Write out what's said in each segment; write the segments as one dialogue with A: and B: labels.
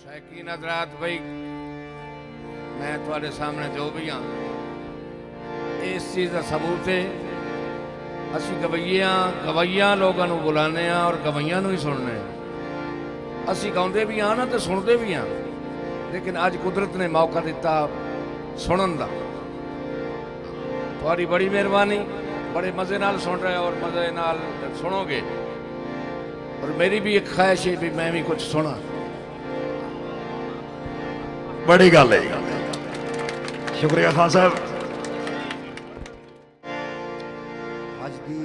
A: शैकीन हजरात भाई, मैं थोड़े सामने जो भी हाँ, इस चीज़ का सबूत है। असी गवैया लोगों को बुलाने और गवैया ही सुनने। असी गाँदे भी हाँ ना तो सुनते भी हाँ, लेकिन अज कुदरत ने मौका दिता सुनन का। थोड़ी बड़ी मेहरबानी, बड़े मज़े नाल सुन रहे और मज़े नाल सुनोगे। और मेरी भी एक ख्वाहिश है भी मैं भी कुछ सुना।
B: बड़ी गल है, शुक्रिया खान साहब।
C: अज की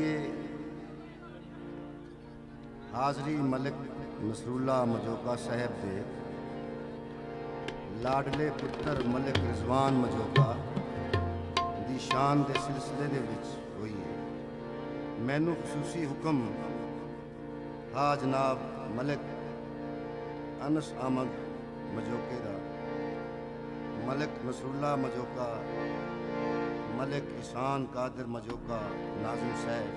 C: हाजरी मलिक नसरुल्ला मजोका साहब के लाडले पुत्र मलिक रिजवान मजोका दी शान के सिलसिले दे विच हुई है। मैनू खसूसी हुक्म हा जनाब मलिक अनस अहमद मजोके दा, मलिक नसरुल्ला मजोका, मलिक इसान कादिर मजोका नाजिम साहब,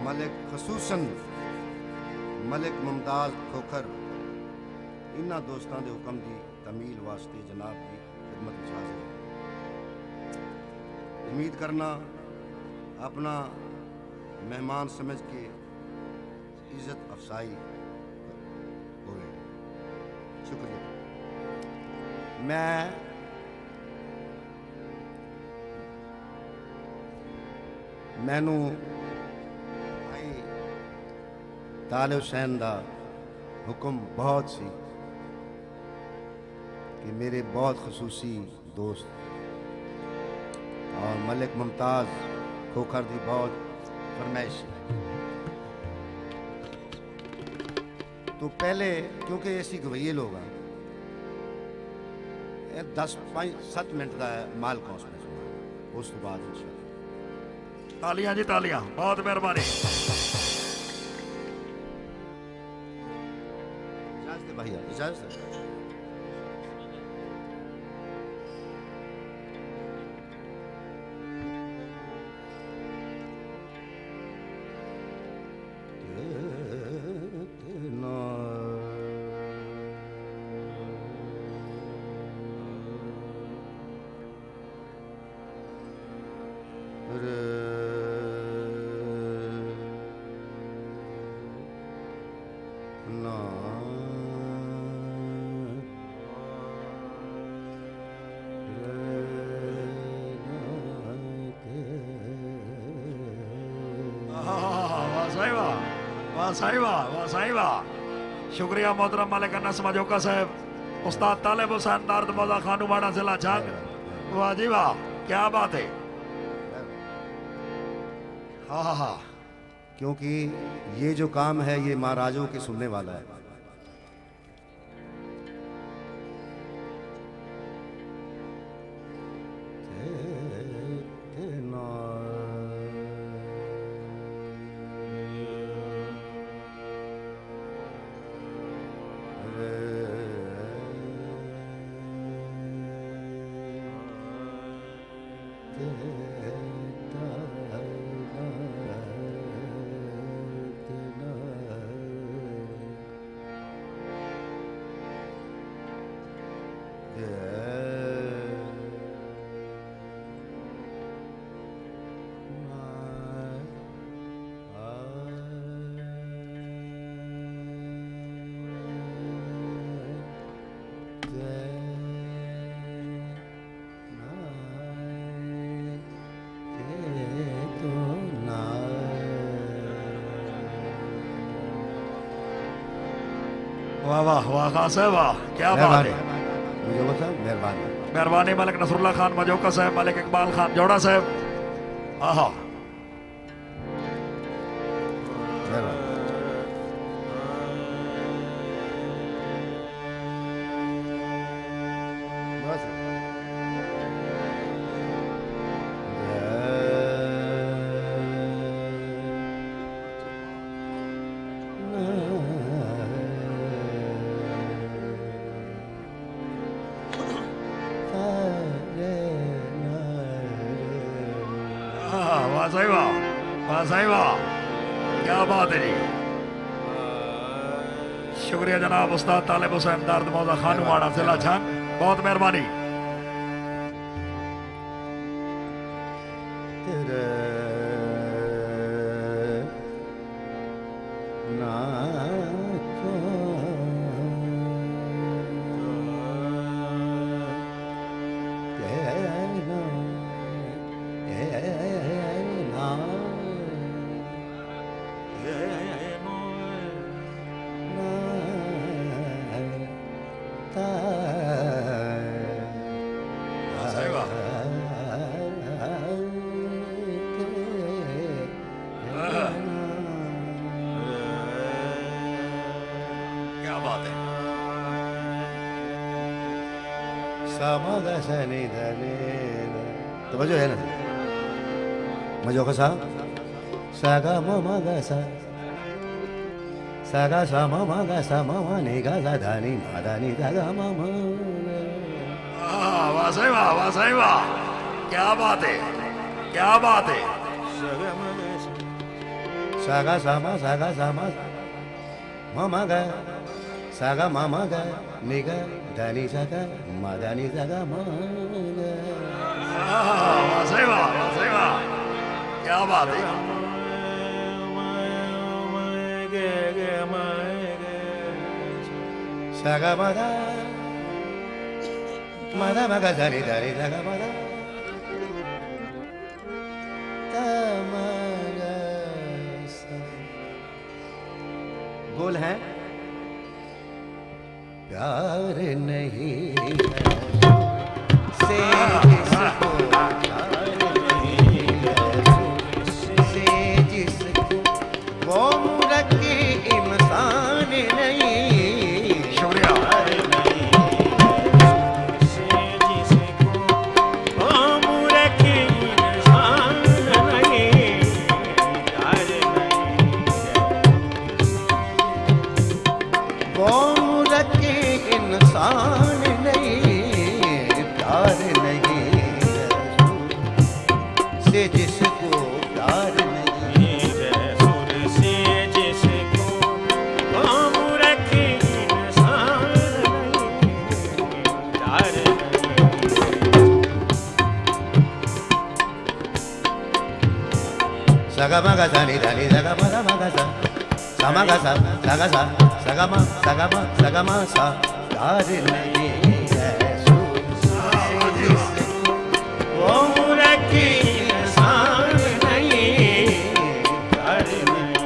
C: मलिक खसूसन मलिक मुमताज खोखर, इन्हां दोस्तों के हुक्म की तमील वास्ते जनाब की खिदमत में हाजिर है। उम्मीद करना अपना मेहमान समझ के इज्जत अफसाई होए। शुक्रिया। मैनू भाई ताले हुसैन का हुक्म बहुत सी कि मेरे बहुत खसूसी दोस्त और मलिक मुमताज खोखर की बहुत फरमाइश है। तो पहले क्योंकि ऐसी गवैये लोग हैं, 10-5-7 मिनट का माल कौस में सुना, उस तो बाद इंशाअल्लाह।
B: तालियां जी तालियां, बहुत मेहरबानी।
C: इजाजत है भैया, इजाजत है।
B: शुक्रिया मोहतरम मलिक अनस मजोका साहब, उस्ताद तालिब हुसैन दर्द मौजा खानूवाड़ा जिला जंग। वाह जी वाह, क्या बात है। हाँ हाँ,
C: क्योंकि ये जो काम है ये महाराजों के सुनने वाला है।
B: वाह वाह वाह खान साहब, वाह क्या बात है।
C: मजोका साहब मेहरबानी।
B: मेहरबानी मलिक नसरुल्ला खान मजोका साहब, मलिक इकबाल खान जोड़ा साहब। आहा, क्या बात है जी। शुक्रिया जनाब उस्ताद तालिब हुसैन दर्द मौजा खानुवाड़ा जिला छंग, बहुत मेहरबानी। क्या बात है।
C: तो मजो है ना, मजो का सा सागा ममा गा सा सागा सा ममा गा सा ममा ने गा सा धानी मादानी धागा ममा।
B: वाह सही वाह, वाह सही वाह, क्या बात है, क्या बात है।
C: सागा सामा ममा गा सागा मामा गा निगा धानी सागा मादानी धागा ममा।
B: वाह सही वाह, वाह सही वाह, क्या बात है।
C: सागा मादा मादा मगा धानी धानी धागा मादा तमगा सा। बोल है प्यार नहीं है से जिसको प्यार नहीं है से जिसको वो मुरक्की इंसान नहीं।
B: शुक्रिया।
C: इंसान नहीं प्यार नहीं से जिसको प्यार नहीं
D: से जिसको हम रखे इंसान नहीं प्यार नहीं।
C: सगा मगा धानी धानी सगा मगा मगा सा समा गा सा सगा सा सगा मा सगा मा सगा मा सा। प्यार नहीं है
D: वो रखी इंसान नहीं प्यार नहीं।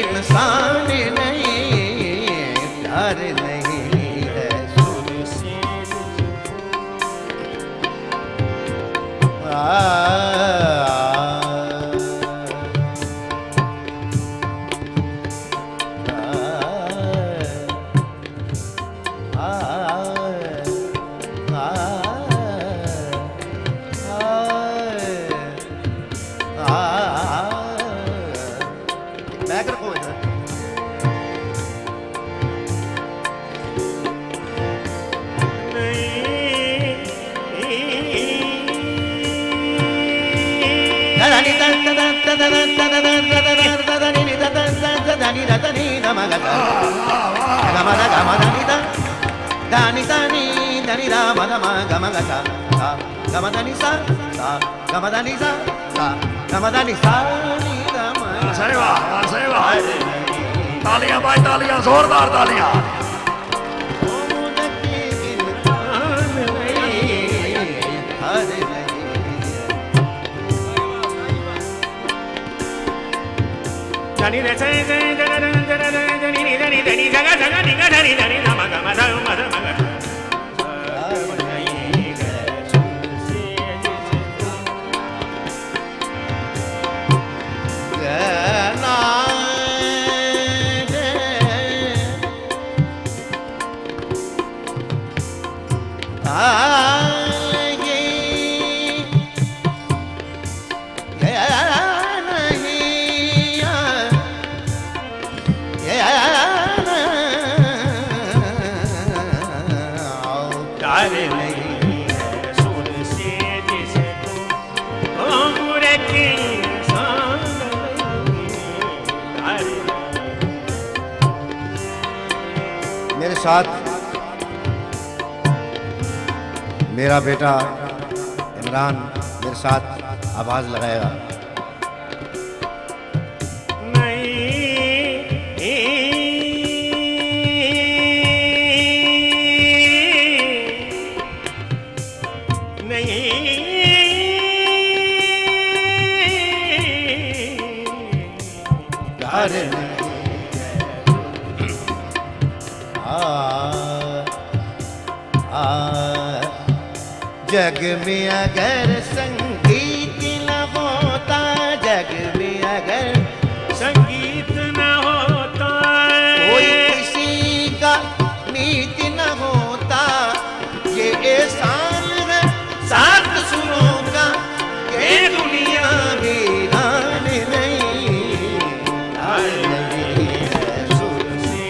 C: इंसान नहीं प्यार नहीं है सुर से
B: सही वाह, सही वाह। तालियां भाई, तालियां, जोरदार तालियां।
D: की इंसान नहीं।
C: मेरे साथ मेरा बेटा इमरान मेरे साथ आवाज लगाएगा। जग में अगर संगीत न होता, जग में अगर
D: संगीत न होता,
C: कोई किसी का मीत न होता, ये एहसान है सात सुरों का ये दुनिया वीरान नहीं। प्यार नहीं है सुर से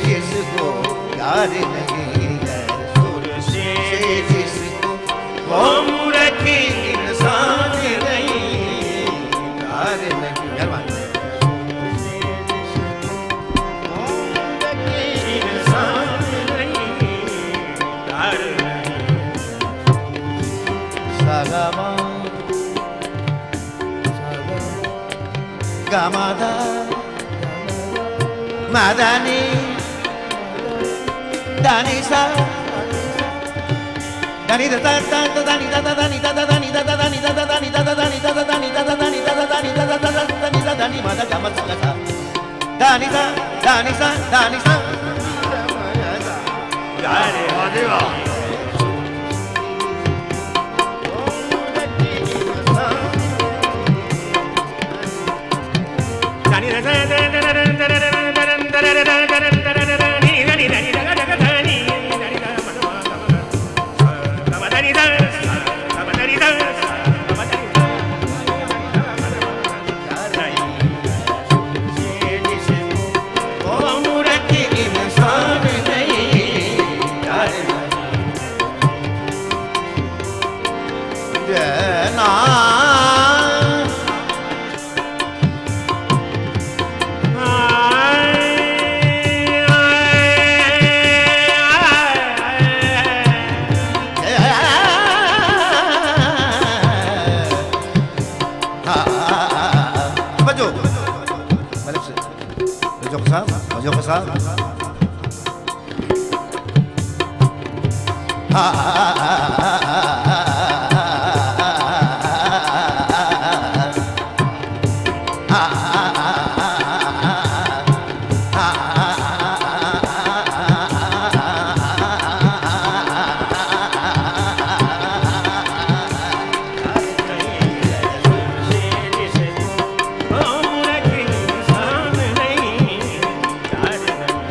C: जिसको, प्यार नहीं है सुर से जिसको, वो मूर्ख इंसान नहीं। प्यार नहीं
D: इंसान नहीं, प्यार नहीं।
C: Sagama Gamada Madani Danisa Dani da da da da dani da da dani da da dani da da dani da da dani da da dani da da dani da da dani da da dani da da dani da dani mada gama sagasa Dani da dani sa dani sa
B: वाह जी वाह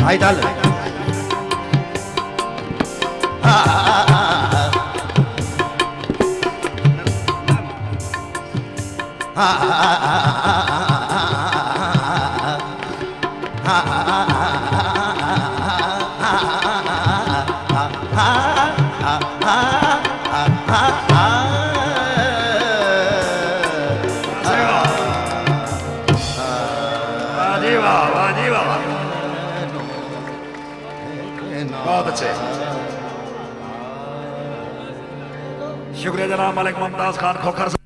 C: भाई डाल
B: बहुत अच्छे। शुक्रिया जनाब मलिक मुमताज खान खोखर।